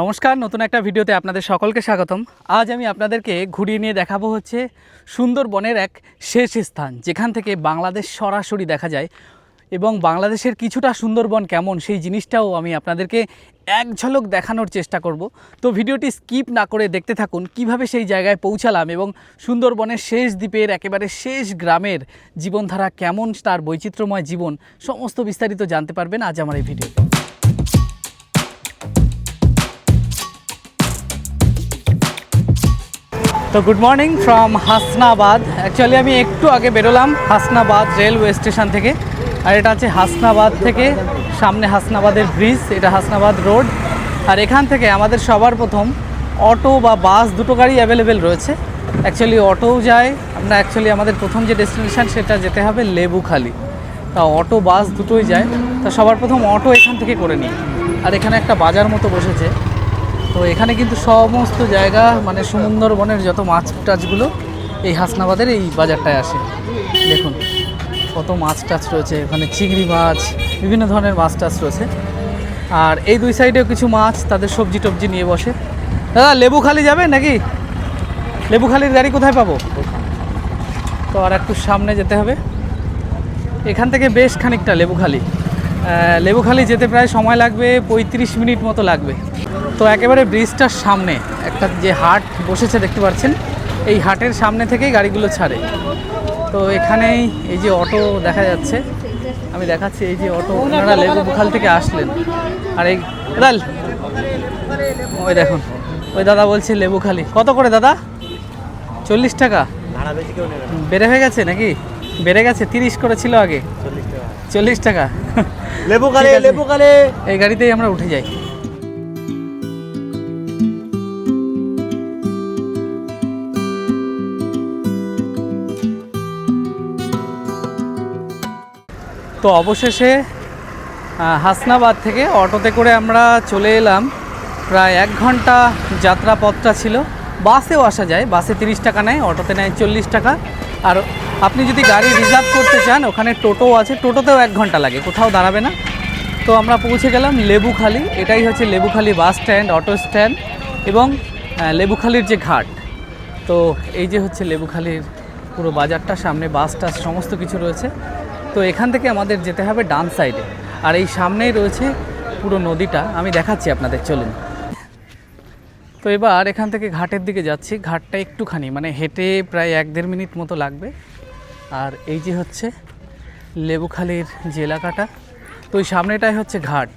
নমস্কার, নতুন একটা ভিডিওতে আপনাদের সকলকে স্বাগতম। আজ আমি আপনাদেরকে ঘুরিয়ে নিয়ে দেখাবো হচ্ছে সুন্দরবনের এক শেষ স্থান, যেখান থেকে বাংলাদেশ সরাসরি দেখা যায় এবং বাংলাদেশের কিছুটা সুন্দরবন কেমন সেই জিনিসটাও আমি আপনাদেরকে এক ঝলক দেখানোর চেষ্টা করব। তো ভিডিওটি স্কিপ না করে দেখতে থাকুন কিভাবে সেই জায়গায় পৌঁছালাম এবং সুন্দরবনের শেষ দ্বীপের একেবারে শেষ গ্রামের জীবনধারা কেমন, তার বৈচিত্র্যময় জীবন, সমস্ত বিস্তারিত জানতে পারবেন আজ আমার এই ভিডিওতে। তো good morning from Hasnabad. Actually আমি একটু আগে বেরোলাম হাসনাবাদ রেলওয়ে স্টেশন থেকে, আর এটা হচ্ছে হাসনাবাদ থেকে সামনে হাসনাবাদের ব্রিজ, এটা হাসনাবাদ রোড। আর এখান থেকে আমাদের সবার প্রথম অটো বা বাস দুটো গাড়ি অ্যাভেলেবেল রয়েছে। অ্যাকচুয়ালি অটোও যায়, আমরা আমাদের প্রথম যে ডেস্টিনেশান সেটা যেতে হবে লেবুখালী। তা অটো বাস দুটোই যায়, তা সবার প্রথম অটো এখান থেকে করে নিই। আর এখানে একটা বাজার মতো বসেছে, তো এখানে কিন্তু সমস্ত জায়গা মানে সুন্দরবনের যত মাছ টাছগুলো এই হাসনাবাদের এই বাজারটায় আসে। দেখুন কত মাছ টাছ রয়েছে, ওখানে চিংড়ি মাছ, বিভিন্ন ধরনের মাছ টাছ রয়েছে। আর এই দুই সাইডেও কিছু মাছ তাদের সবজি টবজি নিয়ে বসে। দাদা লেবুখালী যাবে নাকি? লেবুখালীর গাড়ি কোথায় পাবো? তো আর একটু সামনে যেতে হবে, এখান থেকে বেশ খানিকটা লেবুখালী যেতে প্রায় সময় লাগবে 35 মিনিট মতো লাগবে। তো একেবারে ব্রিজটার সামনে একটা যে হাট বসেছে দেখতে পাচ্ছেন, এই হাটের সামনে থেকেই গাড়িগুলো ছাড়ে। তো এখানেই এই যে অটো দেখা যাচ্ছে, আমি দেখাচ্ছি এই যে অটো, ওনারা লেবুখাল থেকে আসলেন। আর এই দাদা, ওই দেখুন ওই দাদা বলছে লেবুখালী কত করে দাদা? 40 টাকা বেড়ে হয়ে গেছে নাকি? বেড়ে গেছে, 30 করে ছিল আগে, 40 টাকা। লেবুখালী এই গাড়িতেই আমরা উঠে যাই। তো অবশেষে হাসনাবাদ থেকে অটোতে করে আমরা চলে এলাম। প্রায় 1 ঘন্টা যাত্রাপথটা ছিল। বাসেও আসা যায়, বাসে 30 টাকা নেয়, অটোতে নেয় 40 টাকা। আর আপনি যদি গাড়ি রিজার্ভ করতে চান ওখানে টোটো আছে, টোটোতেও 1 ঘন্টা লাগে, কোথাও দাঁড়াবে না। তো আমরা পৌঁছে গেলাম লেবুখালী। এটাই হচ্ছে Lebukhali bus stand, auto stand এবং লেবুখালীর যে ঘাট। তো এই যে হচ্ছে লেবুখালীর পুরো বাজারটা, সামনে বাস টাস সমস্ত কিছু রয়েছে। তো এখান থেকে আমাদের যেতে হবে ডান সাইডে, আর এই সামনেই রয়েছে পুরো নদীটা, আমি দেখাচ্ছি আপনাদের, চলুন। তো এবার এখান থেকে ঘাটের দিকে যাচ্ছি। ঘাটটা একটুখানি মানে হেঁটে প্রায় 1-1.5 মিনিট মতো লাগবে। আর এই যে হচ্ছে লেবুখালীর যে এলাকাটা, তো ওই সামনেটাই হচ্ছে ঘাট।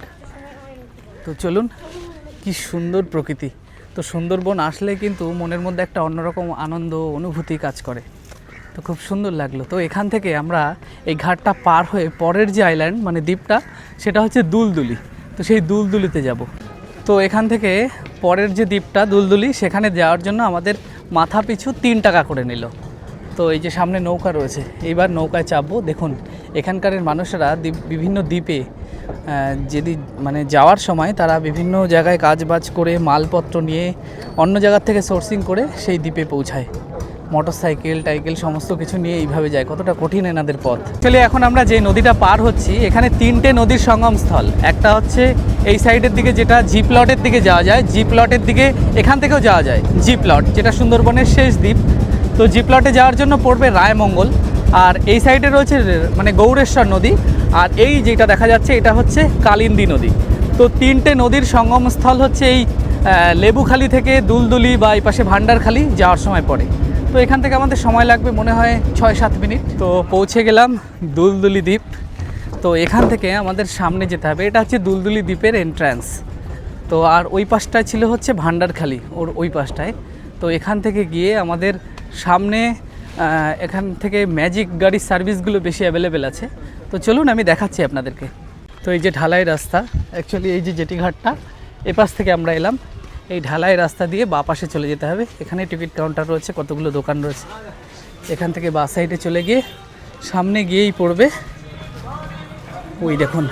তো চলুন, কি সুন্দর প্রকৃতি। তো সুন্দরবন আসলে কিন্তু মনের মধ্যে একটা অন্যরকম আনন্দ অনুভূতি কাজ করে। তো খুব সুন্দর লাগলো। তো এখান থেকে আমরা এই ঘাটটা পার হয়ে পরের যে আইল্যান্ড মানে দ্বীপটা, সেটা হচ্ছে দুলদুলি। তো সেই দুলদুলিতে যাব। তো এখান থেকে পরের যে দ্বীপটা দুলদুলি, সেখানে যাওয়ার জন্য আমাদের মাথা পিছু 3 টাকা করে নিল। তো এই যে সামনে নৌকা রয়েছে, এইবার নৌকায় চাপবো। দেখুন এখানকার মানুষেরা বিভিন্ন দ্বীপে যদি মানে যাওয়ার সময় তারা বিভিন্ন জায়গায় কাজবাজ করে মালপত্র নিয়ে অন্য জায়গার থেকে সোর্সিং করে সেই দ্বীপে পৌঁছায়। মোটরসাইকেল টাইকেল সমস্ত কিছু নিয়ে এইভাবে যায়, কতটা কঠিন এনাদের পথ। চলে এখন আমরা যে নদীটা পার হচ্ছি, এখানে 3টে নদীর সঙ্গমস্থল। একটা হচ্ছে এই সাইডের দিকে যেটা জি প্লটের দিকে যাওয়া যায়, জি প্লটের দিকে এখান থেকেও যাওয়া যায়। জি প্লট যেটা সুন্দরবনের শেষ দ্বীপ, তো জি প্লটে যাওয়ার জন্য পড়বে রায়মঙ্গল। আর এই সাইডে রয়েছে মানে গৌরেশ্বর নদী, আর এই যেটা দেখা যাচ্ছে এটা হচ্ছে কালিন্দী নদী। তো 3টে নদীর সঙ্গমস্থল হচ্ছে এই লেবুখালী থেকে দুলদুলি বা এই পাশে ভান্ডারখালী যাওয়ার সময় পড়ে। তো এখান থেকে আমাদের সময় লাগবে মনে হয় 6-7 মিনিট। তো পৌঁছে গেলাম দুলদুলি দ্বীপ। তো এখান থেকে আমাদের সামনে যেতে হবে, এটা হচ্ছে দুলদুলি দ্বীপের এন্ট্রান্স। তো আর ওই পাশটায় ছিল হচ্ছে ভান্ডারখালী, ওর ওই পাশটায়। তো এখান থেকে গিয়ে আমাদের সামনে এখান থেকে ম্যাজিক গাড়ির সার্ভিসগুলো বেশি অ্যাভেলেবেল আছে। তো চলুন আমি দেখাচ্ছি আপনাদেরকে। তো এই যে ঢালাই রাস্তা, অ্যাকচুয়ালি এই যে জেটি ঘাটটা, এপাশ থেকে আমরা এলাম। এই ঢালাই রাস্তা দিয়ে বাঁ পাশে চলে যেতে হবে। এখানে টিকিট কাউন্টার রয়েছে, কতগুলো দোকান রয়েছে। এখান থেকে বাঁ সাইডে চলে গিয়ে সামনে গিয়েই পড়বে ওই দেখুন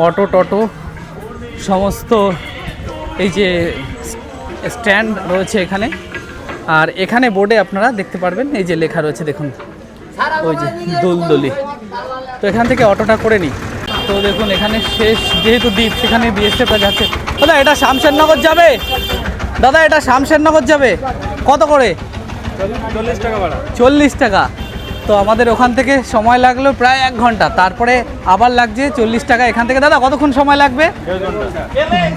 অটো টটো সমস্ত এই যে স্ট্যান্ড রয়েছে এখানে। আর এখানে বোর্ডে আপনারা দেখতে পারবেন এই যে লেখা রয়েছে, দেখুন ওই যে দুলদুলি। তো এখান থেকে অটোটা করে নিই। তো দেখুন এখানে শেষ যেহেতু দ্বীপ, সেখানে বিএসএফরা যাচ্ছে। দাদা এটা শামশেরনগর যাবে? দাদা এটা শামশেরনগর যাবে, কত করে? 40 টাকা ভাড়া। 40 টাকা। তো আমাদের ওখান থেকে সময় লাগলো প্রায় 1 ঘন্টা, তারপরে আবার লাগছে 40 টাকা এখান থেকে। দাদা কতক্ষণ সময় লাগবে?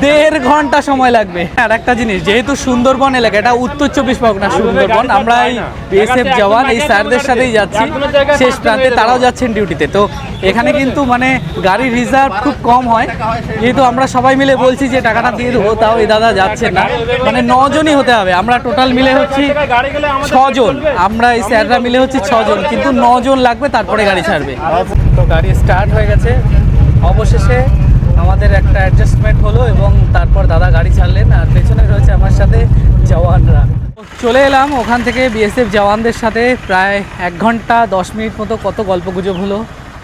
1.5 ঘন্টা সময় লাগবে। আর একটা জিনিস, যেহেতু সুন্দরবন এলাকা, এটা উত্তর 24 পরগনা সুন্দরবন, আমরা এই বিএসএফ জওয়ান এই স্যারদের সাথেই যাচ্ছি শেষ প্রান্তে, তারাও যাচ্ছেন ডিউটিতে। তো এখানে কিন্তু মানে গাড়ির রিজার্ভ খুব কম হয়, যেহেতু আমরা সবাই মিলে বলছি যে টাকাটা দিয়ে দেবো, তাও এই দাদা যাচ্ছেন না। মানে 9 জনই হতে হবে, আমরা টোটাল মিলে হচ্ছি 6 জন, আমরা এই স্যাররা মিলে হচ্ছে 6 জন, কিন্তু 9 জন লাগবে তারপরে গাড়ি ছাড়বে। তো গাড়ি স্টার্ট হয়ে গেছে, অবশেষে আমাদের একটা অ্যাডজাস্টমেন্ট হলো এবং তারপর দাদা গাড়ি ছাড়লেন, আর পেছনে রয়েছে আমার সাথে জওয়ানরা। চলে এলাম ওখান থেকে বিএসএফ জওয়ানদের সাথে, প্রায় 1 ঘন্টা 10 মিনিট মতো কত গল্পগুজব হলো,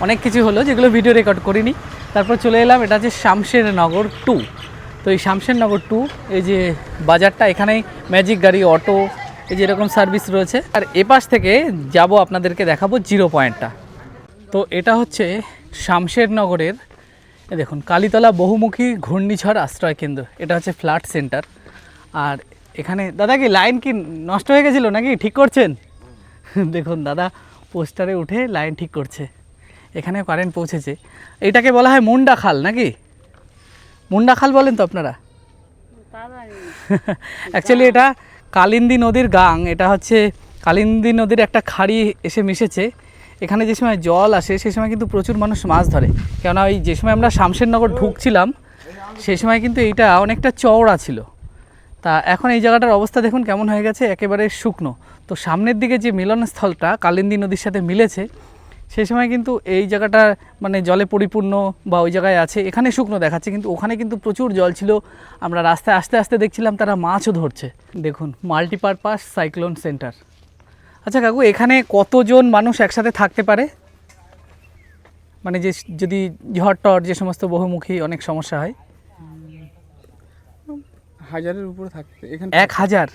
অনেক কিছু হলো যেগুলো ভিডিও রেকর্ড করিনি। তারপর চলে এলাম, এটা হচ্ছে শামশেরনগর 2। তো এই শামশেরনগর 2, এই যে বাজারটা, এখানেই ম্যাজিক গাড়ি, অটো, এই যে এরকম সার্ভিস রয়েছে। আর এপাশ থেকে যাব আপনাদেরকে দেখাবো জিরো পয়েন্টটা। তো এটা হচ্ছে শামশেরনগরের, দেখুন, কালীতলা বহুমুখী ঘূর্ণিঝড় আশ্রয় কেন্দ্র। এটা হচ্ছে ফ্ল্যাট সেন্টার। আর এখানে দাদা কি লাইন কি নষ্ট হয়ে গেছিলো নাকি, ঠিক করছেন? দেখুন দাদা পোস্টারে উঠে লাইন ঠিক করছে। এখানে কারেন্ট পৌঁছেছে। এটাকে বলা হয় মুন্ডা খাল নাকি? মুন্ডা খাল বলেন তো আপনারা? অ্যাকচুয়ালি এটা কালিন্দী নদীর গাং, এটা হচ্ছে কালিন্দী নদীর একটা খাড়ি এসে মিশেছে। এখানে যে সময় জল আসে সেই সময় কিন্তু প্রচুর মানুষ মাছ ধরে, কেননা ওই যে সময় আমরা শামশেরনগর ঢুকছিলাম সেই সময় কিন্তু এইটা অনেকটা চওড়া ছিল। তা এখন এই জায়গাটার অবস্থা দেখুন কেমন হয়ে গেছে, একেবারে শুকনো। তো সামনের দিকে যে মিলনস্থলটা কালিন্দী নদীর সাথে মিলেছে, সেই সময় কিন্তু এই জায়গাটা মানে জলে পরিপূর্ণ বা ওই জায়গায় আছে, এখানে শুকনো দেখাচ্ছে, কিন্তু ওখানে কিন্তু প্রচুর জল ছিল। আমরা রাস্তায় আস্তে আস্তে দেখছিলাম তারা মাছও ধরছে। দেখুন, মাল্টিপারপাস সাইক্লোন সেন্টার। আচ্ছা কাকু, এখানে কতজন মানুষ একসাথে থাকতে পারে? মানে যে যদি ঝড় টড়, যে সমস্ত বহুমুখী অনেক সমস্যা হয়। 1000-এর উপরে থাকতে এখানে। 1000?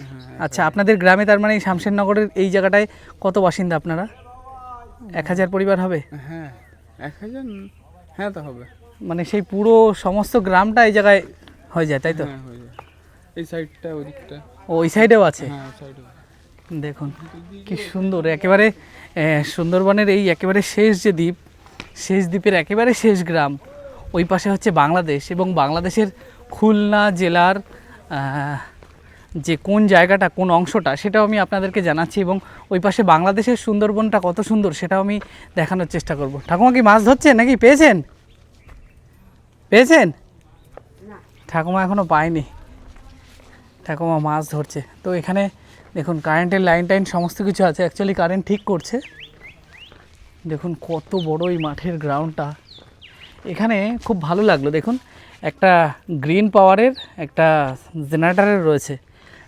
আচ্ছা, আপনাদের গ্রামে তার মানে এই শামশেরনগরের এই জায়গাটায় কত বাসিন্দা আপনারা? 1000 পরিবার হবে? হ্যাঁ 1000, হ্যাঁ তো হবে। মানে সেই পুরো সমস্ত গ্রামটা এই জায়গায় হয়ে যায়, তাই তো? হ্যাঁ হয়ে যায়। এই সাইডটা, ওই দিকটা। ওই সাইডেও আছে? হ্যাঁ সাইডে। দেখুন কি সুন্দর, একেবারে সুন্দরবনের এই একেবারে শেষ যে দ্বীপ, শেষ দ্বীপের একেবারে শেষ গ্রাম, ওই পাশে হচ্ছে বাংলাদেশ। এবং বাংলাদেশের খুলনা জেলার যে কোন জায়গাটা, কোন অংশটা, সেটাও আমি আপনাদেরকে জানাচ্ছি। এবং ওই পাশে বাংলাদেশের সুন্দরবনটা কত সুন্দর সেটাও আমি দেখানোর চেষ্টা করব। ঠাকুমা কি মাছ ধরছেন নাকি? পেয়েছেন? পেয়েছেন? ঠাকুমা এখনও পায়নি, ঠাকুমা মাছ ধরছে। তো এখানে দেখুন কারেন্টের লাইন টাইন সমস্ত কিছু আছে, অ্যাকচুয়ালি কারেন্ট ঠিক করছে। দেখুন কত বড় এই মাঠের গ্রাউন্ডটা। এখানে খুব ভালো লাগলো, দেখুন একটা গ্রিন পাওয়ারের একটা জেনারেটারের রয়েছে।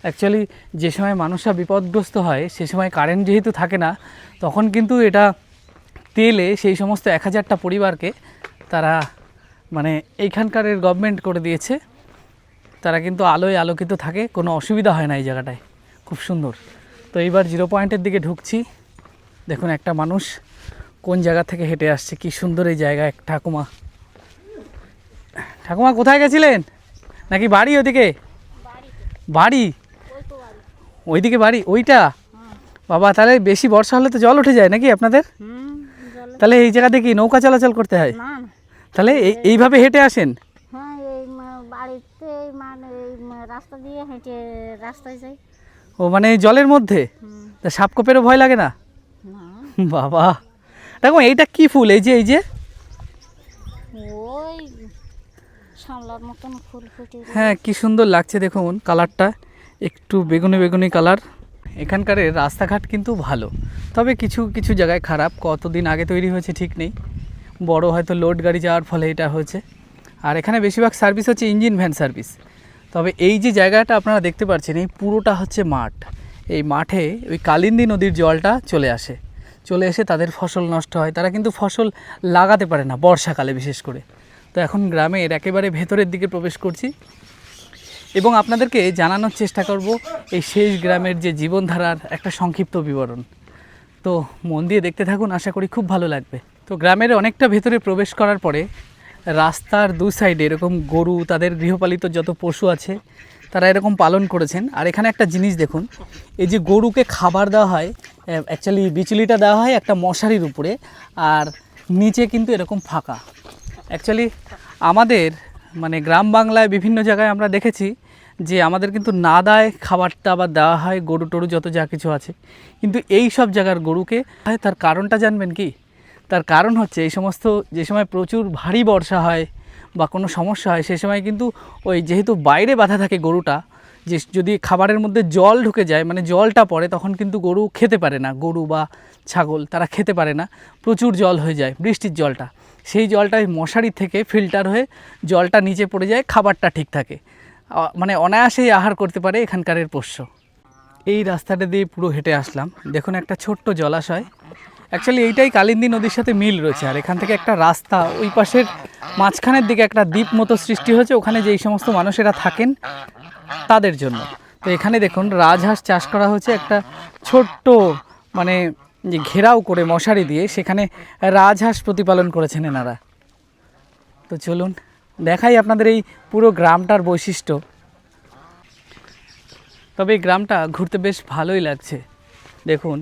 অ্যাকচুয়ালি যে সময় মানুষরা বিপদগ্রস্ত হয় সে সময় কারেন্ট যেহেতু থাকে না, তখন কিন্তু এটা তেলে সেই সমস্ত 1000টা পরিবারকে তারা মানে এইখানকার গভর্নমেন্ট করে দিয়েছে, তারা কিন্তু আলোয় আলোকিত থাকে, কোনো অসুবিধা হয় না এই জায়গাটায়। খুব সুন্দর। তো এইবার জিরো পয়েন্টের দিকে ঢুকছি। দেখুন একটা মানুষ কোন জায়গা থেকে হেঁটে আসছে, কি সুন্দর এই জায়গা। এক ঠাকুমা, ঠাকুমা কোথায় গেছিলেন? নাকি বাড়ি ওদিকে? বাড়ি ওইদিকে বাড়ি, ওইটা? বাবা, তাহলে বেশি বর্ষা হলে তো জল উঠে যায় নাকি আপনাদের? তাহলে এই জায়গাতে কি নৌকা চলাচল করতে হয়? তাহলে এইভাবে হেঁটে আসেন? হ্যাঁ, এই বাড়িতে মানে এই রাস্তা দিয়ে হেঁটে রাস্তায় যাই। ও মানে এই জলের মধ্যে? তা সাপ কোপেরও ভয় লাগে না? বাবা, দেখো এইটা কি ফুল? এই যে ওই সামলার মতন ফুল ফুটে। হ্যাঁ, কি সুন্দর লাগছে দেখুন কালারটা, একটু বেগুনি বেগুনি কালার। এখানকার রাস্তাঘাট কিন্তু ভালো, তবে কিছু কিছু জায়গায় খারাপ। কতদিন আগে তৈরি হয়েছে ঠিক নেই, বড় হয়তো লোড গাড়ি যাওয়ার ফলে এটা হয়েছে। আর এখানে বেশিরভাগ সার্ভিস হচ্ছে ইঞ্জিন ভ্যান সার্ভিস। তবে এই যে জায়গাটা আপনারা দেখতে পাচ্ছেন, এই পুরোটা হচ্ছে মাঠ। এই মাঠে ওই কালিন্দী নদীর জলটা চলে এসে তাদের ফসল নষ্ট হয়, তারা কিন্তু ফসল লাগাতে পারে না বর্ষাকালে বিশেষ করে। তো এখন গ্রামের একেবারে ভেতরের দিকে প্রবেশ করছি এবং আপনাদেরকে জানানোর চেষ্টা করব এই শেষ গ্রামের যে জীবনধারার একটা সংক্ষিপ্ত বিবরণ। তো মন দিয়ে দেখতে থাকুন, আশা করি খুব ভালো লাগবে। তো গ্রামের অনেকটা ভেতরে প্রবেশ করার পরে রাস্তার দু সাইডে এরকম গরু, তাদের গৃহপালিত যত পশু আছে তারা এরকম পালন করেছেন। আর এখানে একটা জিনিস দেখুন, এই যে গরুকে খাবার দেওয়া হয়, অ্যাকচুয়ালি বিচুলিটা দেওয়া হয় একটা মশারির উপরে, আর নিচে কিন্তু এরকম ফাঁকা। অ্যাকচুয়ালি আমাদের মানে গ্রাম বাংলায় বিভিন্ন জায়গায় আমরা দেখেছি যে আমাদের কিন্তু না দায় খাবারটা আবার দেওয়া হয় গরু টরু যত যা কিছু আছে, কিন্তু এই সব জায়গার গরুকে তার কারণটা জানবেন কি? তার কারণ হচ্ছে এই সমস্ত যে সময় প্রচুর ভারী বর্ষা হয় বা কোনো সমস্যা হয়, সে সময় কিন্তু ওই যেহেতু বাইরে বাঁধা থাকে গরুটা, যে যদি খাবারের মধ্যে জল ঢুকে যায়, মানে জলটা পড়ে, তখন কিন্তু গরু খেতে পারে না, গরু বা ছাগল তারা খেতে পারে না, প্রচুর জল হয়ে যায় বৃষ্টির জলটা, সেই জলটা ওই মশারি থেকে ফিল্টার হয়ে জলটা নিচে পড়ে যায়, খাবারটা ঠিক থাকে, মানে অনায়াসেই আহার করতে পারে এখানকারের পোষ্য। এই রাস্তাটা দিয়ে পুরো হেঁটে আসলাম, দেখুন একটা ছোট্ট জলাশয়। অ্যাকচুয়ালি এইটাই কালিন্দী নদীর সাথে মিল রয়েছে, আর এখান থেকে একটা রাস্তা ওই পাশের মাঝখানের দিকে একটা দ্বীপ মতো সৃষ্টি হয়েছে, ওখানে যেই সমস্ত মানুষেরা থাকেন তাদের জন্য। তো এখানে দেখুন রাজহাঁস চাষ করা হচ্ছে একটা ছোট্ট মানে যে ঘেরাও করে মশারি দিয়ে, সেখানে রাজহাঁস প্রতিপালন করেছেন এনারা। তো চলুন দেখাই আপনাদের এই পুরো গ্রামটার বৈশিষ্ট্য। তবে এই গ্রামটা ঘুরতে বেশ ভালোই লাগছে। দেখুন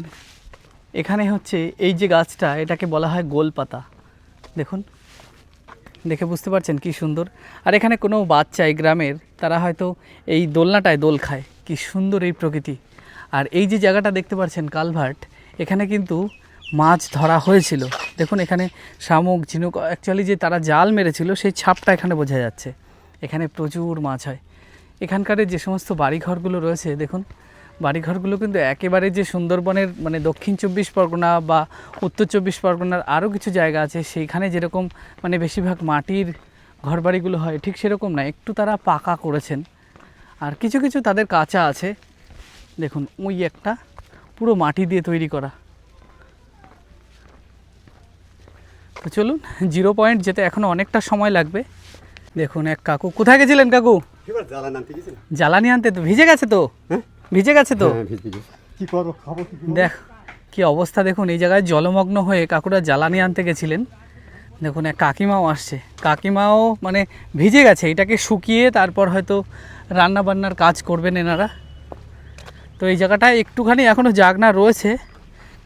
এখানে হচ্ছে এই যে গাছটা, এটাকে বলা হয় গোলপাতা। দেখুন, দেখে বুঝতে পারছেন কি সুন্দর। আর এখানে কোনো বাচ্চা এই গ্রামের, তারা হয়তো এই দোলনাটায় দোল খায়। কি সুন্দর এই প্রকৃতি। আর এই যে জায়গাটা দেখতে পাচ্ছেন কালভার্ট, এখানে কিন্তু মাছ ধরা হয়েছিল। দেখুন এখানে শামুক, ঝিনুক, অ্যাকচুয়ালি যে তারা জাল মেরেছিল সেই ছাপটা এখানে বোঝা যাচ্ছে। এখানে প্রচুর মাছ হয়। এখানকার যে সমস্ত বাড়িঘরগুলো রয়েছে, দেখুন বাড়িঘরগুলো কিন্তু একেবারে যে সুন্দরবনের মানে দক্ষিণ 24 পরগনা বা উত্তর 24 পরগনার আরও কিছু জায়গা আছে সেইখানে যেরকম মানে বেশিরভাগ মাটির ঘরবাড়িগুলো হয়, ঠিক সেরকম না, একটু তারা পাকা করেছেন। আর কিছু কিছু তাদের কাঁচা আছে। দেখুন ওই একটা পুরো মাটি দিয়ে তৈরি করা। তো চলুন, 0 পয়েন্ট যেতে এখনও অনেকটা সময় লাগবে। দেখুন এক কাকু, কোথায় গেছিলেন কাকু? জ্বালানি আনতে। তো ভিজে গেছে তো, ভিজে গেছে তো, কি করবো, খাবো কি? দেখ কি অবস্থা। দেখুন এই জায়গায় জলমগ্ন হয়ে কাকুরা জ্বালানি আনতে গেছিলেন। দেখুন এক কাকিমাও আসছে, কাকিমাও মানে ভিজে গেছে। এটাকে শুকিয়ে তারপর হয়তো রান্না বান্নার কাজ করবেন এনারা। তো এই জায়গাটায় একটুখানি এখনও জাগনা রয়েছে,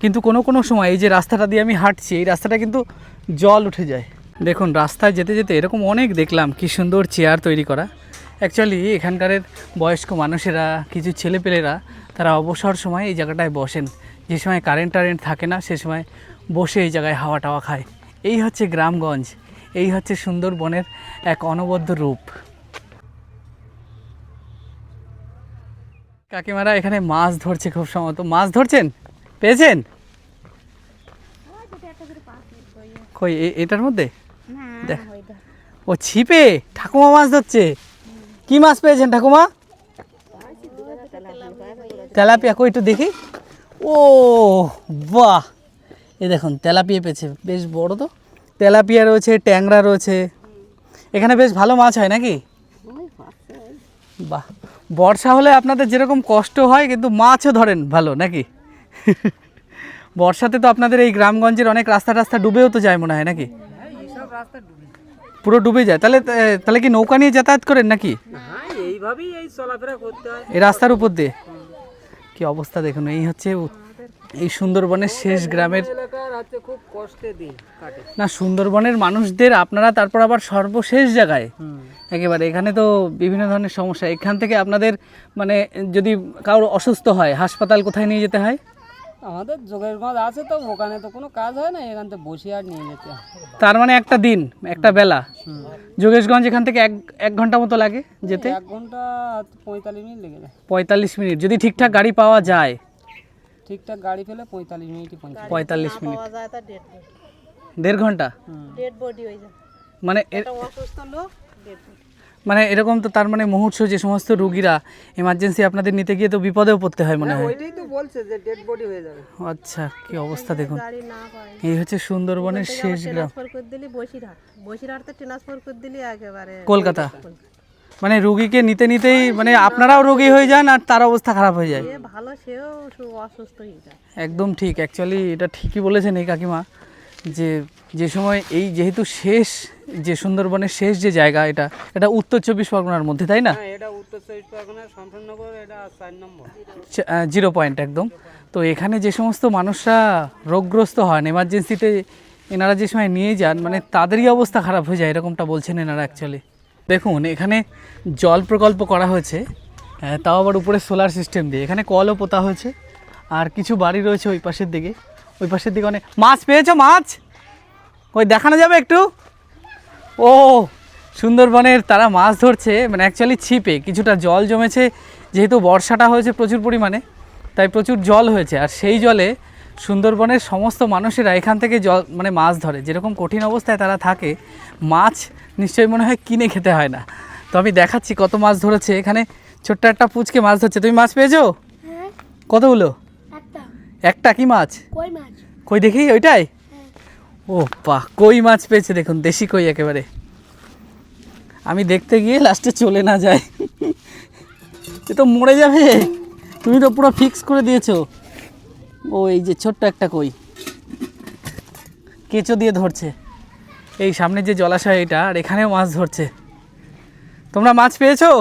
কিন্তু কোনো কোনো সময় এই যে রাস্তাটা দিয়ে আমি হাঁটছি, এই রাস্তাটা কিন্তু জল উঠে যায়। দেখুন রাস্তায় যেতে যেতে এরকম অনেক দেখলাম, কি সুন্দর চেয়ার তৈরি করা। অ্যাকচুয়ালি এখানকারের বয়স্ক মানুষেরা, কিছু ছেলেপেলেরা, তারা অবসর সময় এই জায়গাটায় বসেন। যে সময় কারেন্ট থাকে না, সে সময় বসে এই জায়গায় হাওয়া টাওয়া খায়। এই হচ্ছে গ্রামগঞ্জ, এই হচ্ছে সুন্দরবনের এক অনবদ্য রূপ। কাকিমারা এখানে মাছ ধরছে, খুব সম্ভবত মাছ ধরছেন, পেয়েছেন? কই এটার মধ্যে দেখ, ও ছিপে ঠাকুমা মাছ ধরছে। কি মাছ পেয়েছেন ঠাকুমা? তেলাপিয়া। কই একটু দেখি। ও বাহ, এই দেখুন তেলাপিয়া পেয়েছে, বেশ বড় তো। তেলাপিয়া রয়েছে, ট্যাংরা রয়েছে। এখানে বেশ ভালো মাছ হয় নাকি? বাহ, বর্ষা হলে আপনাদের যেরকম কষ্ট হয়, কিন্তু মাছও ধরেন ভালো নাকি? বর্ষাতে তো আপনাদের এই গ্রামগঞ্জের অনেক রাস্তা টাস্তা ডুবেও তো যায় মনে হয় নাকি? পুরো ডুবে যায়। তাহলে তাহলে কি নৌকা নিয়ে যাতায়াত করেন নাকি? এইভাবেই এই চলাফেরা করতে হয় এই রাস্তার উপর দিয়ে। কি অবস্থা দেখুন। এই হচ্ছে এই সুন্দরবনের শেষ গ্রামের এলাকার আছে, খুব কষ্টে দিন কাটে না, সুন্দরবনের মানুষদের আপনারা তারপর আবার সর্বশেষ জায়গায় একেবারে। এখানে তো বিভিন্ন ধরনের সমস্যা। এখান থেকে আপনাদের মানে যদি কারোর অসুস্থ হয়, হাসপাতাল কোথায় নিয়ে যেতে হয়? আমাদের যোগেশগঞ্জ আছে, তো ওখানে তো কোনো কাজ হয় না, এখান থেকে বসে আর নিয়ে যেতে হয়। তার মানে একটা দিন, একটা বেলা যোগেশগঞ্জ এখান থেকে এক ঘন্টা মতো লাগে যেতে। 1 ঘন্টা 45 মিনিট লেগে যায়। 45 মিনিট যদি ঠিকঠাক গাড়ি পাওয়া যায়। ঠিকঠাক গাড়ি পেলে 45 মিনিটই পৌঁছে। 45 মিনিট, 1.5 ঘন্টা মানে মানে এরকম তো। তার মানে মুহূর্ত যে সমস্ত রুগীরা এমার্জেন্সি আপনাদের নিতে গিয়ে তো বিপদেও পড়তে হয় মনে হয়। ওইটাই তো বলছে যে ডেড বডি হয়ে যাবে। আচ্ছা, কি অবস্থা দেখুন। এই হচ্ছে সুন্দরবনের শেষ গ্রাম, কলকাতা। মানে রুগীকে নিতে নিতেই মানে আপনারাও রোগী হয়ে যান আর তার অবস্থা খারাপ হয়ে যায়। ভালো সেও অসুস্থ হয়ে যায়। একদম ঠিক। অ্যাকচুয়ালি এটা ঠিকই বলেছেন এই কাকিমা, যে যে সময় এই যেহেতু শেষ যে সুন্দরবনের শেষ যে জায়গা এটা উত্তর 24 পরগনার মধ্যে, তাই না? হ্যাঁ, এটা উত্তর 24 পরগনার শমশেরনগর, এটা 4 নম্বর। 0 পয়েন্ট একদম। তো এখানে যে সমস্ত মানুষরা রোগগ্রস্ত হন এমার্জেন্সিতে, এনারা যে সময় নিয়ে যান মানে তাদেরই অবস্থা খারাপ হয়ে যায়, এরকমটা বলছেন এনারা অ্যাকচুয়ালি। দেখুন এখানে জল প্রকল্প করা হয়েছে, তাও আবার উপরে সোলার সিস্টেম দিয়ে। এখানে কলও পোতা হয়েছে আর কিছু বাড়ি রয়েছে ওই পাশের দিকে। অনেক মাছ পেয়েছো? মাছ ওই দেখানো যাবে একটু? ও সুন্দরবনের তারা মাছ ধরছে, মানে অ্যাকচুয়ালি ছিপে কিছুটা জল জমেছে, যেহেতু বর্ষাটা হয়েছে প্রচুর পরিমাণে, তাই প্রচুর জল হয়েছে। আর সেই জলে সুন্দরবনের সমস্ত মানুষেরা এখান থেকে জল মানে মাছ ধরে। যেরকম কঠিন অবস্থায় তারা থাকে, মাছ নিশ্চয়ই মনে হয় কিনে খেতে হয় না। তো আমি দেখাচ্ছি কত মাছ ধরেছে। এখানে ছোট্ট একটা পুচকে মাছ ধরছে। তুমি মাছ পেয়েছো? কতগুলো? একটা কি মাছ? কই দেখি ওইটাই। ও বাহ, কই মাছ পেয়েছে দেখুন, দেশি কই একেবারে। আমি দেখতে গিয়ে লাস্টে চলে না যায়, এ তো মরে যাবে। তুমি তো পুরো ফিক্স করে দিয়েছো। ও এই যে ছোট্ট একটা কই কেঁচো দিয়ে ধরছে। এই সামনে যে জলাশয় এটা, আর এখানেও মাছ ধরছে। তোমরা মাছ পেয়েছো?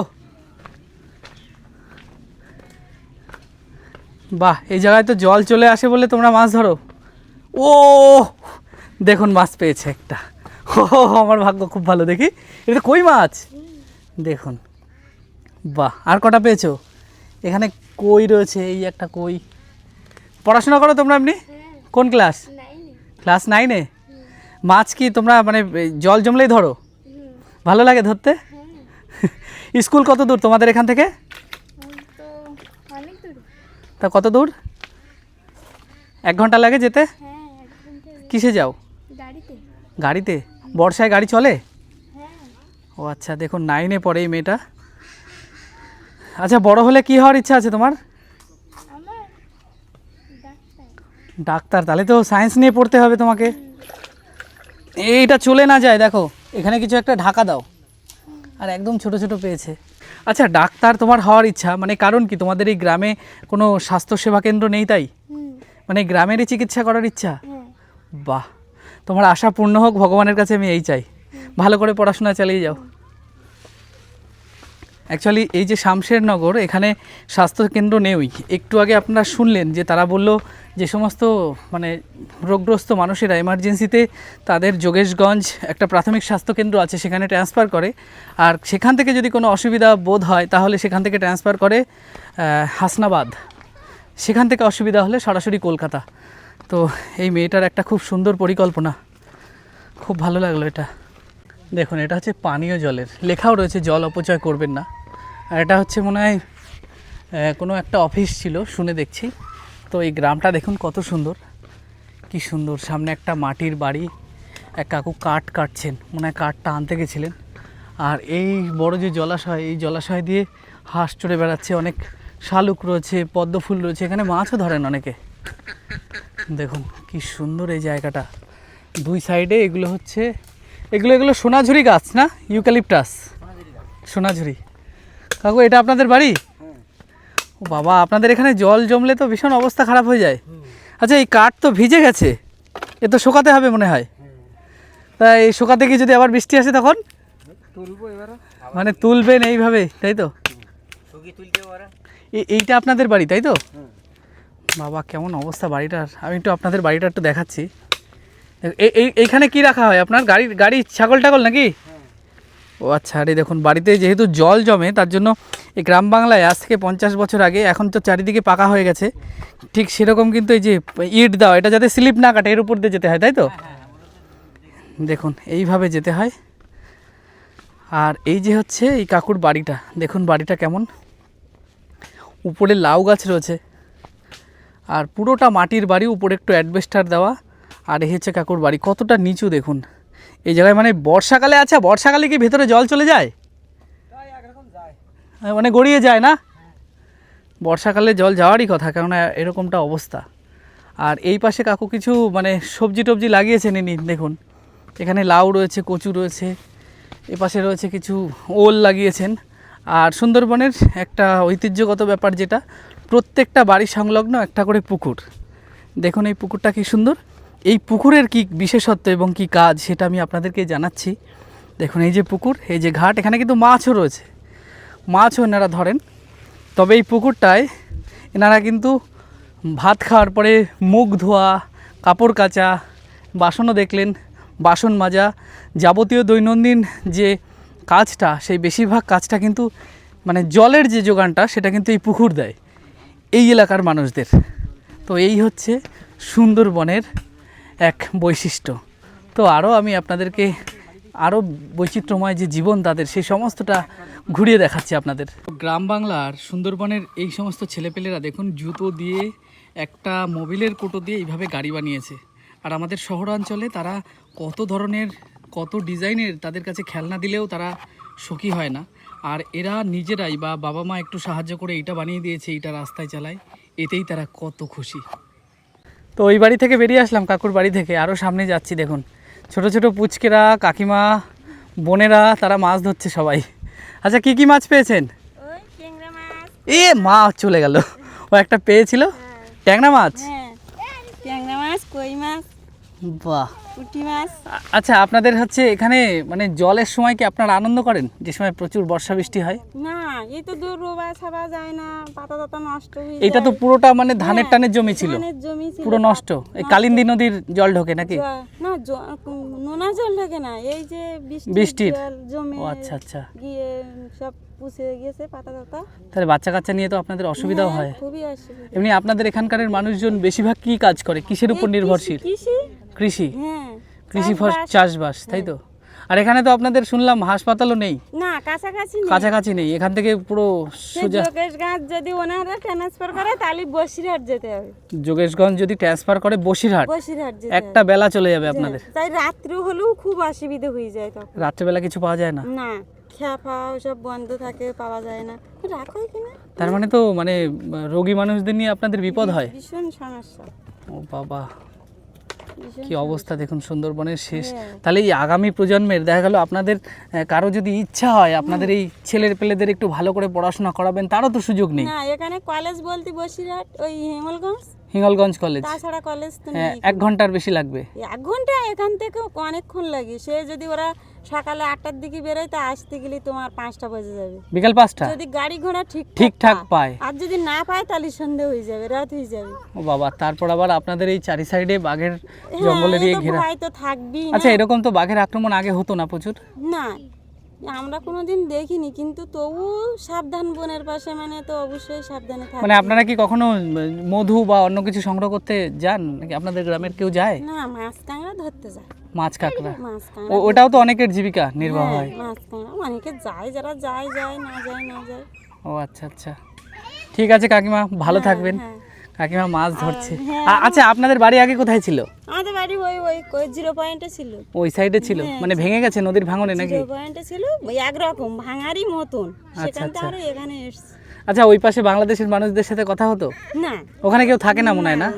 বাহ, এই জায়গায় তো জল চলে আসে বলে তোমরা মাছ ধরো। ও দেখুন মাছ পেয়েছে একটা। ও আমার ভাগ্য খুব ভালো। দেখি এটা কই মাছ, দেখুন। বাহ, আর কটা পেয়েছো? এখানে কই রয়েছে, এই একটা কই। পড়াশোনা করো তোমরা এমনি? কোন ক্লাস? ক্লাস 9-এ। মাছ কি তোমরা মানে জল জমলেই ধরো? ভালো লাগে ধরতে? স্কুল কত দূর তোমাদের এখান থেকে? তা কত দূর? 1 ঘন্টা লাগে যেতে? কিসে যাও? গাড়িতে। বর্ষায় গাড়ি চলে? ও আচ্ছা, দেখুন 9-এ পড়ে এই মেয়েটা। আচ্ছা, বড় হলে কি হওয়ার ইচ্ছা আছে তোমার? ডাক্তার। তাহলে তো সায়েন্স নিয়ে পড়তে হবে তোমাকে। এইটা চলে না যায়, দেখো এখানে কিছু একটা ঢাকা দাও। আর একদম ছোট ছোট পেয়েছে। আচ্ছা, ডাক্তার তোমার হওয়ার ইচ্ছা মানে কারণ কি? তোমাদের এই গ্রামে কোনো স্বাস্থ্যসেবা কেন্দ্র নেই তাই? মানে গ্রামেরই চিকিৎসা করার ইচ্ছা? বাহ, তোমার আশা পূর্ণ হোক, ভগবানের কাছে আমি এই চাই। ভালো করে পড়াশোনা চালিয়ে যাও। অ্যাকচুয়ালি এই যে শামশেরনগর, এখানে স্বাস্থ্যকেন্দ্র নেই। একটু আগে আপনারা শুনলেন যে তারা বলল যে সমস্ত মানে রোগগ্রস্ত মানুষেরা এমার্জেন্সিতে তাদের যোগেশগঞ্জ একটা প্রাথমিক স্বাস্থ্যকেন্দ্র আছে, সেখানে ট্রান্সফার করে। আর সেখান থেকে যদি কোনো অসুবিধা বোধ হয় তাহলে সেখান থেকে ট্রান্সফার করে হাসনাবাদ। সেখান থেকে অসুবিধা হলে সরাসরি কলকাতা। তো এই মেয়েটার একটা খুব সুন্দর পরিকল্পনা, খুব ভালো লাগলো এটা। দেখুন এটা হচ্ছে পানীয় জলের, লেখাও রয়েছে জল অপচয় করবেন না। আর এটা হচ্ছে মনে হয় কোনো একটা অফিস ছিল, শুনে দেখছি। তো এই গ্রামটা দেখুন কত সুন্দর, কি সুন্দর। সামনে একটা মাটির বাড়ি, এক কাকু কাঠ কাটছেন, মনে হয় কাঠটা আনতে গেছিলেন। আর এই বড় যে জলাশয়, এই জলাশয় দিয়ে হাঁস চড়ে বেড়াচ্ছে, অনেক শালুক রয়েছে, পদ্ম ফুল রয়েছে, এখানে মাছও ধরেন অনেকে। দেখুন কি সুন্দর এই জায়গাটা। দুই সাইডে এগুলো হচ্ছে এগুলো সোনাঝুরি গাছ না, ইউক্যালিপটাস, সোনাঝুরি। কাকু এটা আপনাদের বাড়ি? ও বাবা, আপনাদের এখানে জল জমলে তো ভীষণ অবস্থা খারাপ হয়ে যায়। আচ্ছা, এই কাঠ তো ভিজে গেছে, এ তো শুকাতে হবে মনে হয়। তা এই শুকাতে গিয়ে যদি আবার বৃষ্টি আসে তখন? মানে তুলবেন এইভাবে, তাই তো? এইটা আপনাদের বাড়ি তাই তো? বাবা কেমন অবস্থা বাড়িটার। আমি একটু আপনাদের বাড়িটা একটু দেখাচ্ছি। এইখানে কি রাখা হয় আপনার? গাড়ি ছাগল টাগল নাকি? ও আচ্ছা। আরে দেখুন, বাড়িতে যেহেতু জল জমে তার জন্য এই গ্রাম বাংলায় আজ থেকে 50 বছর আগে, এখন তো চারিদিকে পাকা হয়ে গেছে, ঠিক সেরকম কিন্তু এই যে ইট দাও, এটা যাতে স্লিপ না কাটে এর উপর দিয়ে যেতে হয়, তাই তো? দেখুন এইভাবে যেতে হয়। আর এই যে হচ্ছে এই কাকুর বাড়িটা, দেখুন বাড়িটা কেমন। উপরে লাউ গাছ রয়েছে, আর পুরোটা মাটির বাড়ি, উপরে একটু অ্যাডবেস্টার দেওয়া। আর এই হচ্ছে কাকুর বাড়ি, কতটা নিচু দেখুন এই জায়গায়। মানে বর্ষাকালে, আচ্ছা বর্ষাকালে কি ভেতরে জল চলে যায়? মানে গড়িয়ে যায় না? বর্ষাকালে জল যাওয়ারই কথা, কেননা এরকমটা অবস্থা। আর এই পাশে কাকু কিছু মানে সবজি টবজি লাগিয়েছেন ইনি, দেখুন এখানে লাউ রয়েছে, কচু রয়েছে, এপাশে রয়েছে কিছু ওল লাগিয়েছেন। আর সুন্দরবনের একটা ঐতিহ্যগত ব্যাপার যেটা, প্রত্যেকটা বাড়ি সংলগ্ন একটা করে পুকুর। দেখুন এই পুকুরটা কি সুন্দর। এই পুকুরের কি বিশেষত্ব এবং কি কাজ সেটা আমি আপনাদেরকে জানাচ্ছি। দেখুন এই যে পুকুর, এই যে ঘাট, এখানে কিন্তু মাছও রয়েছে, মাছও এনারা ধরেন। তবে এই পুকুরটায় এনারা কিন্তু ভাত খাওয়ার পরে মুখ ধোয়া, কাপড় কাচা, বাসনও দেখলেন, বাসন মাজা, যাবতীয় দৈনন্দিন যে কাজটা, সেই বেশিরভাগ কাজটা কিন্তু মানে জলের যে যোগানটা সেটা কিন্তু এই পুকুর দেয় এই এলাকার মানুষদের। তো এই হচ্ছে সুন্দরবনের এক বৈশিষ্ট্য। তো আরও আমি আপনাদেরকে আরও বৈচিত্র্যময় যে জীবন তাদের, সেই সমস্তটা ঘুরিয়ে দেখাচ্ছি আপনাদের। গ্রাম বাংলার সুন্দরবনের এই সমস্ত ছেলেপেলেরা দেখুন জুতো দিয়ে, একটা মোবিলের কোটো দিয়ে এইভাবে গাড়ি বানিয়েছে। আর আমাদের শহরাঞ্চলে তারা কত ধরনের, কত ডিজাইনের তাদের কাছে খেলনা দিলেও তারা সুখী হয় না। আর এরা নিজেরাই বা বাবা মা একটু সাহায্য করে এইটা বানিয়ে দিয়েছে, এইটা রাস্তায় চালায়, এতেই তারা কত খুশি। তো ওই বাড়ি থেকে বেরিয়ে আসলাম, কাকুর বাড়ি থেকে, আরও সামনে যাচ্ছি। দেখুন ছোট ছোট পুচকেরা, কাকিমা, বোনেরা, তারা মাছ ধরছে সবাই। আচ্ছা কি কি মাছ পেয়েছেন? এ মা চলে গেল, ও একটা পেয়েছিল ট্যাংরা মাছ। ট্যাংরা মাছ, কই মাছ, বাহ। পুঁটি মাছ। আচ্ছা আপনাদের হচ্ছে এখানে মানে জলের সময় কি আপনারা আনন্দ করেন, যে সময় প্রচুর বর্ষা বৃষ্টি হয়? না, এই তো দূর রোবা ছাবা যায় না, পাতা টাতা নষ্ট হয়ে এটা তো পুরোটা মানে ধানের টানের জমি ছিল, ধানের জমি ছিল, পুরো নষ্ট। এই কালিন্দী নদীর জল ঢোকে নাকি? না নোনা জল থাকে না, এই যে বৃষ্টির জল জমে ও আচ্ছা আচ্ছা, গিয়ে সব পুষে গেছে পাতা টাতা। তাহলে বাচ্চা কাচ্চা নিয়ে তো আপনাদের অসুবিধাও হয়। খুবই অসুবিধা। এমনি আপনাদের এখানকার মানুষজন বেশিরভাগ কি কাজ করে, কিসের উপর নির্ভরশীল? কৃষি। কৃষি, হ্যাঁ, কৃষি চাষবাস, তাই তো? আর এখানে তো আপনাদের শুনলাম হাসপাতালও নেই, না কাছাকাছি নেই। কাছাকাছি নেই, এখান থেকে পুরো সোজা যোগেশগঞ্জ যদি ওনারা ট্রান্সফার করে তাহলে বসিরহাট যেতে হবে। যোগেশগঞ্জ যদি ট্রান্সফার করে বসিরহাট, বসিরহাট যেতে একটা বেলা চলে যাবে আপনাদের। তাই রাত্রি হলেও খুব অসুবিধা হয়ে যায় তখন। রাত্রেবেলা কিছু পাওয়া যায় না? না, খেপা সব বন্ধ থাকে, পাওয়া যায় না। রাখো কিনা, তার মানে তো মানে রোগী মানুষদের নিয়ে আপনাদের বিপদ হয়। ভীষণ সমস্যা। ও বাবা, ভীষণ কি অবস্থা দেখুন সুন্দরবনের শেষ। হ্যাঁ। তাহলে এই আগামী প্রজন্মের দেখা গেল আপনাদের কারো যদি ইচ্ছা হয় আপনাদের এই ছেলের পেলেদের একটু ভালো করে পড়াশোনা করাবেন, তারও তো সুযোগ নেই। না, এখানে কলেজ বলতে বসিরহাট ওই হিঙ্গলগঞ্জ, হিঙ্গলগঞ্জ কলেজ, তাছাড়া কলেজ তো হ্যাঁ, নেই। 1 ঘন্টার বেশি লাগবে। 1 ঘন্টা এখান থেকে অনেকক্ষণ লাগে। সে যদি ওরা সকালে 8টার দিকে বেরোয় তা আসতে গেলে তোমার 5টা বেজে যাবে, বিকাল 5টা, যদি গাড়ি ঘোড়া ঠিকঠাক পায়। আর যদি না পায় তাহলে সন্ধ্যে হয়ে যাবে, রাত হয়ে যাবে। ও বাবা, তারপর আবার আপনাদের এই চারি সাইডে বাঘের জঙ্গলে দিয়ে ঘেরা। ভয় তো থাকবেই না। আচ্ছা এরকম তো বাঘের আক্রমণ আগে হতো না প্রচুর? না, আমরা কোনোদিন দেখিনি, কিন্তু তবু সাবধান বনের পাশে মানে তো অবশ্যই সাবধানে থাকবে। মানে আপনারা কি কখনো মধু বা অন্য কিছু সংগ্রহ করতে যান নাকি? আপনাদের গ্রামের কেউ যায়? না, মাছ কাঁকড়া ধরতে যায়। মাছ কাঁকড়া, মাছ কাঁকড়া ওটাও তো অনেকের জীবিকা নির্বাহ হয়। মাছ কাঁকড়া অনেকে যায়, যারা যায় যায়, না যায় না যায়। ও আচ্ছা আচ্ছা, ঠিক আছে কাকিমা, ভালো থাকবেন। হ্যাঁ। কাকিমা মাছ ধরছে। হ্যাঁ। আচ্ছা আপনাদের বাড়ি আগে কোথায় ছিল? আমাদের বাড়ি ওই ওই 0 পয়েন্টে ছিল। ওই সাইডে ছিল, মানে ভেঙে গেছে নদীর ভাঙনে নাকি? 0 পয়েন্টে ছিল, একরকম ভাঙারই মতন। সেখান থেকে আচ্ছা। আরো এখানে এসছে। আচ্ছা ওই পাশে বাংলাদেশের মানুষদের সাথে কথা হতো? না, ওখানে কেউ থাকে না মনে হয় না?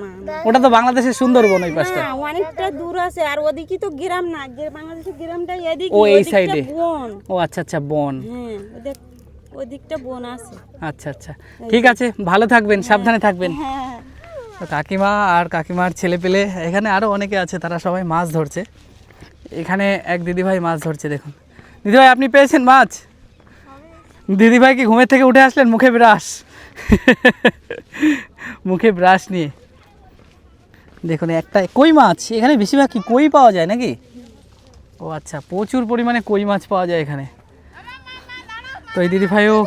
ওটা তো বাংলাদেশের সুন্দরবন ওই পাশটা। না, অনেকটা দূর আছে। আর ওদিকে তো গ্রাম না, বাংলাদেশের গ্রামটা এদিকে, ও এই ওদিকটা সাইডে। বন। ও আচ্ছা আচ্ছা, বন। হ্যাঁ, ওদিকটা বন আছে। আচ্ছা আচ্ছা, ঠিক আছে, ভালো থাকবেন, সাবধানে থাকবেন। হ্যাঁ, তো কাকিমা আর কাকিমার ছেলে পেলে, এখানে আরও অনেকে আছে, তারা সবাই মাছ ধরছে। এখানে এক দিদিভাই মাছ ধরছে, দেখুন। দিদিভাই আপনি পেয়েছেন মাছ? দিদিভাই কি ঘুমের থেকে উঠে আসলেন মুখে ব্রাশ মুখে ব্রাশ নিয়ে? দেখুন একটা কই মাছ, এখানে বেশিরভাগ কি কই পাওয়া যায় নাকি? ও আচ্ছা, প্রচুর পরিমাণে কই মাছ পাওয়া যায় এখানে। তো এই দিদিভাইও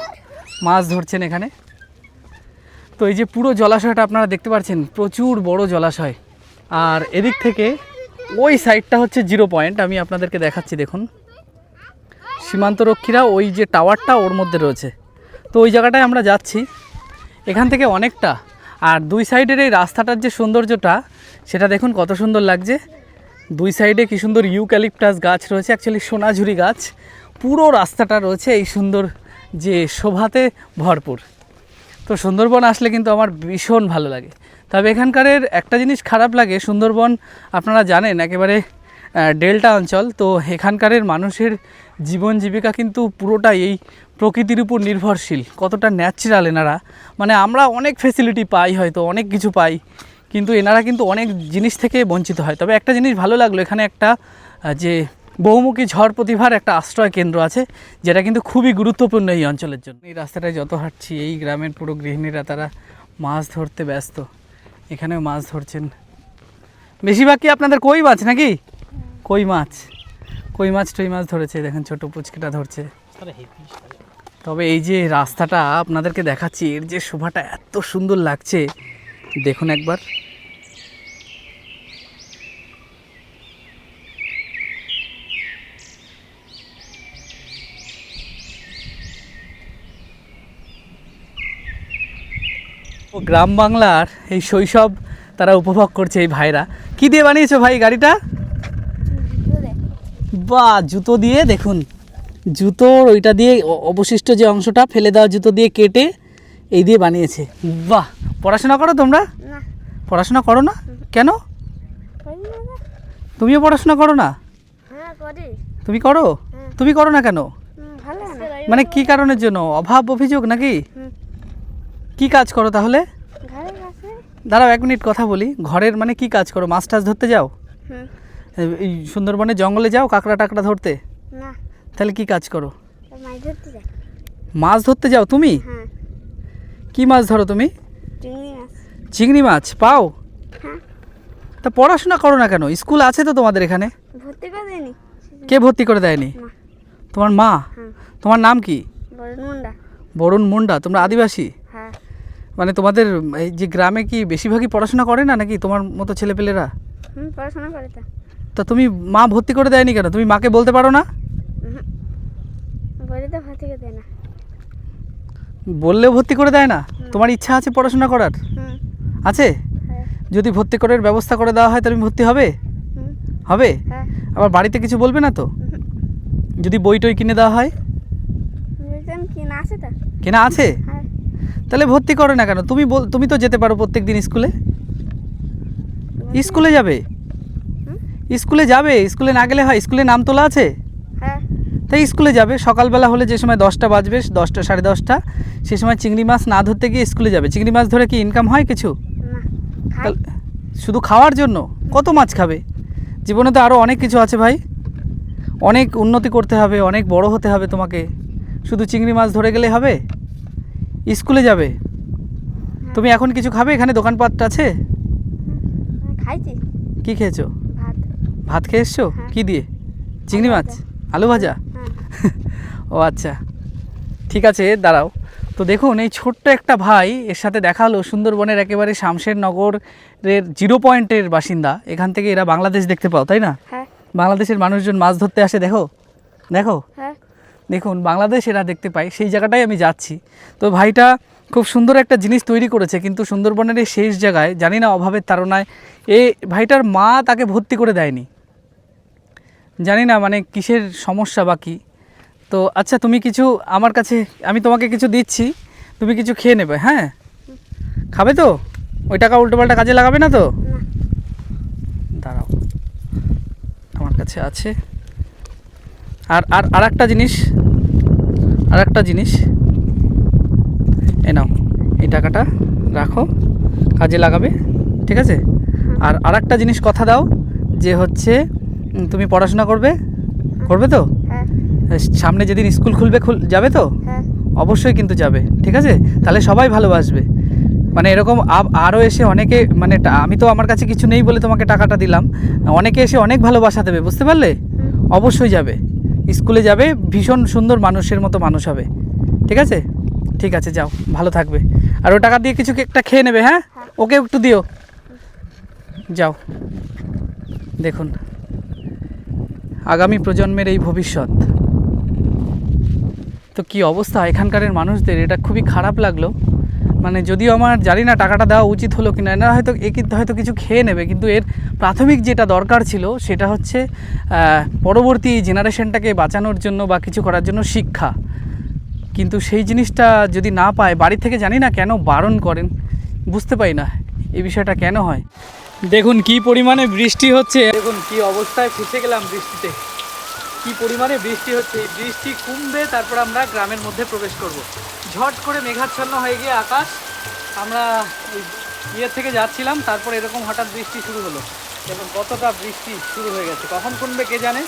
মাছ ধরছেন এখানে। তো এই যে পুরো জলাশয়টা আপনারা দেখতে পাচ্ছেন, প্রচুর বড় জলাশয়। আর এদিক থেকে ওই সাইডটা হচ্ছে 0 পয়েন্ট, আমি আপনাদেরকে দেখাচ্ছি। দেখুন সীমান্তরক্ষীরা ওই যে টাওয়ারটা ওর মধ্যে রয়েছে, তো ওই জায়গাটায় আমরা যাচ্ছি এখান থেকে অনেকটা। আর দুই সাইডের এই রাস্তাটার যে সৌন্দর্যটা, সেটা দেখুন কত সুন্দর লাগছে। দুই সাইডে কি সুন্দর ইউক্যালিপটাস গাছ রয়েছে, অ্যাকচুয়ালি সোনাঝুরি গাছ। পুরো রাস্তাটা রয়েছে এই সুন্দর যে শোভাতে ভরপুর। তো সুন্দরবন আসলে কিন্তু আমার ভীষণ ভালো লাগে। তবে এখানকারের একটা জিনিস খারাপ লাগে, সুন্দরবন আপনারা জানেন একেবারে ডেল্টা অঞ্চল, তো এখানকারের মানুষের জীবন জীবিকা কিন্তু পুরোটাই এই প্রকৃতির উপর নির্ভরশীল। কতটা ন্যাচারাল এনারা, মানে আমরা অনেক ফেসিলিটি পাই, হয়তো অনেক কিছু পাই, কিন্তু এনারা কিন্তু অনেক জিনিস থেকে বঞ্চিত হয়। তবে একটা জিনিস ভালো লাগলো, এখানে একটা যে বহুমুখী ঝড় প্রতিভার একটা আশ্রয় কেন্দ্র আছে, যেটা কিন্তু খুবই গুরুত্বপূর্ণ এই অঞ্চলের জন্য। এই রাস্তাটায় যত হাঁটছি, এই গ্রামের পুরো গৃহিণীরা তারা মাছ ধরতে ব্যস্ত। এখানেও মাছ ধরছেন। বেশিরভাগ কি আপনাদের কই মাছ নাকি? কই মাছ টই মাছ ধরেছে, দেখেন ছোট পুচকিটা ধরছে। তবে এই যে রাস্তাটা আপনাদেরকে দেখাচ্ছি, এর যে শোভাটা এত সুন্দর লাগছে, দেখুন একবার। গ্রাম বাংলার এই শৈশব তারা উপভোগ করছে এই ভাইরা। কি দিয়ে বানিয়েছো ভাই গাড়িটা? বাহ, জুতো দিয়ে, দেখুন জুতোর ওইটা দিয়ে অবশিষ্ট যে অংশটা ফেলে দেওয়া জুতো দিয়ে কেটে এই দিয়ে বানিয়েছে। বাহ, পড়াশোনা করো তোমরা? না, পড়াশোনা করো না কেন? করি না না। তুমিও পড়াশোনা করো না? হ্যাঁ করি। তুমি করো? তুমি করো না কেন? ভালো না। মানে কি কারণের জন্য? অভাব অভিযোগ নাকি? কি কাজ করো তাহলে? ঘরে আছে। দাঁড়াও 1 মিনিট কথা বলি। ঘরের মানে কি কাজ করো? মাছ টাছ ধরতে যাও? হুম। এই সুন্দরবনে জঙ্গলে যাও কাঁকড়া টাকড়া ধরতে? না, তাহলে কি কাজ করো? মাছ ধরতে যাই। মাছ ধরতে যাও তুমি? হ্যাঁ, কি মাছ ধরো তুমি? চিংড়ি মাছ। চিংড়ি মাছ পাও? হ্যাঁ। তা পড়াশোনা করো না কেন? স্কুল আছে তো তোমাদের এখানে। ভর্তি করে দেয়নি। কে ভর্তি করে দেয়নি? মা। তোমার মা? হ্যাঁ। তোমার নাম কি? বড় মুন্ডা। বরুণ মুন্ডা। তোমরা আদিবাসী? হ্যাঁ। মানে তোমাদের এই যে গ্রামে কি বেশিরভাগই পড়াশোনা করে না নাকি তোমার মতো ছেলেপেলেরা? পড়াশোনা করে তো। তা তুমি মা ভর্তি করে দেয়নি কেন? তুমি মাকে বলতে পারো না? বলে তো ভর্তি করে দেয় না। বললেও ভর্তি করে দেয় না? তোমার ইচ্ছা আছে পড়াশোনা করার? আছে? হ্যাঁ। যদি ভর্তি করার ব্যবস্থা করে দেওয়া হয় তাহলে ভর্তি হবে? হবে? হ্যাঁ। আবার বাড়িতে কিছু বলবে না তো? যদি বই টই কিনে দেওয়া হয়? বলতাম কি না আছে তো? কেনা আছে? হ্যাঁ। তাহলে ভর্তি করে না কেন? তুমি তো যেতে পারো প্রত্যেক দিন স্কুলে। স্কুলে যাবে? স্কুলে যাবে? স্কুলে না গেলে হয়? স্কুলে নাম তোলা আছে? হ্যাঁ। তাই স্কুলে যাবে। সকালবেলা হলে যে সময় 10টা বাজবে, 10টা 10:30, সেই সময় চিংড়ি মাছ না ধরতে গিয়ে স্কুলে যাবে। চিংড়ি মাছ ধরে কি ইনকাম হয় কিছু? না, খাই। তাহলে শুধু খাওয়ার জন্য? কত মাছ খাবে? জীবনে তো আরও অনেক কিছু আছে ভাই। অনেক উন্নতি করতে হবে, অনেক বড় হতে হবে তোমাকে। শুধু চিংড়ি মাছ ধরে গেলে হবে? স্কুলে যাবে। তুমি এখন কিছু খাবে? এখানে দোকানপাট আছে? খাইছি। কি খেয়েছো? ভাত। ভাত খেয়ে এসছো? হ্যাঁ। কি দিয়ে? চিংড়ি মাছ? আলু ভাজা? হ্যাঁ। ও আচ্ছা, ঠিক আছে, দাঁড়াও। তো দেখুন এই ছোট্ট একটা ভাই, এর সাথে দেখা হলো সুন্দরবনের একেবারে শামশেরনগরের 0 পয়েন্টের বাসিন্দা। এখান থেকে এরা বাংলাদেশ দেখতে পাও, তাই না? হ্যাঁ। বাংলাদেশের মানুষজন মাছ ধরতে আসে, দেখো দেখো হ্যাঁ। দেখুন বাংলাদেশ এরা দেখতে পায়, সেই জায়গাটাই আমি যাচ্ছি। তো ভাইটা খুব সুন্দর একটা জিনিস তৈরি করেছে, কিন্তু সুন্দরবনের এই শেষ জায়গায় জানি না অভাবের তাড়নায় এই ভাইটার মা তাকে ভর্তি করে দেয়নি। জানি না মানে কিসের সমস্যা বা কী। তো আচ্ছা, তুমি কিছু আমার কাছে, আমি তোমাকে কিছু দিচ্ছি, তুমি কিছু খেয়ে নেবে। হ্যাঁ, খাবে তো? ওই টাকা উল্টোপাল্টা কাজে লাগাবে না তো? না। দাঁড়াও, আমার কাছে আছে। আর একটা জিনিস এ নাও, এই টাকাটা রাখো, কাজে লাগাবে, ঠিক আছে? আর একটা জিনিস কথা দাও যে হচ্ছে তুমি পড়াশোনা করবে তো? হ্যাঁ। সামনে যেদিন স্কুল খুলবে যাবে তো? হ্যাঁ। অবশ্যই কিন্তু যাবে, ঠিক আছে? তাহলে সবাই ভালোবাসবে। মানে এরকম আরও এসে অনেকে, মানে আমি তো আমার কাছে কিছু নেই বলে তোমাকে টাকাটা দিলাম, অনেকে এসে অনেক ভালোবাসা দেবে, বুঝতে পারলে? অবশ্যই যাবে, স্কুলে যাবে, ভীষণ সুন্দর মানুষের মতো মানুষ হবে, ঠিক আছে? ঠিক আছে, যাও, ভালো থাকবে। আর ও টাকা দিয়ে কিছু একটা খেয়ে নেবে। হ্যাঁ, ওকে একটু দিও, যাও। দেখুন আগামী প্রজন্মের এই ভবিষ্যৎ। তো কি অবস্থা এখানকারের মানুষদের, এটা খুবই খারাপ লাগলো। মানে যদিও আমার জানি না টাকাটা দেওয়া উচিত হলো কিনা, এনারা হয়তো কিছু খেয়ে নেবে, কিন্তু এর প্রাথমিক যেটা দরকার ছিল সেটা হচ্ছে পরবর্তী জেনারেশনটাকে বাঁচানোর জন্য বা কিছু করার জন্য শিক্ষা। কিন্তু সেই জিনিসটা যদি না পায়, বাড়ি থেকে জানি না কেন বারণ করেন, বুঝতে পারি না এই বিষয়টা কেন হয়। দেখুন কি পরিমাণে বৃষ্টি হচ্ছে, দেখুন কি অবস্থায় ফেসে গেলাম বৃষ্টিতে। কি পরিমাণে বৃষ্টি হচ্ছে, এই বৃষ্টি কমবে তারপর আমরা গ্রামের মধ্যে প্রবেশ করব। ঝট করে মেঘাচ্ছন্ন হয়ে গিয়ে আকাশ, আমরা ইয়ে থেকে যাচ্ছিলাম, তারপর এরকম হঠাৎ বৃষ্টি শুরু হলো। দেখুন কতটা বৃষ্টি শুরু হয়ে গেছে, কখন কমবে কে জানে।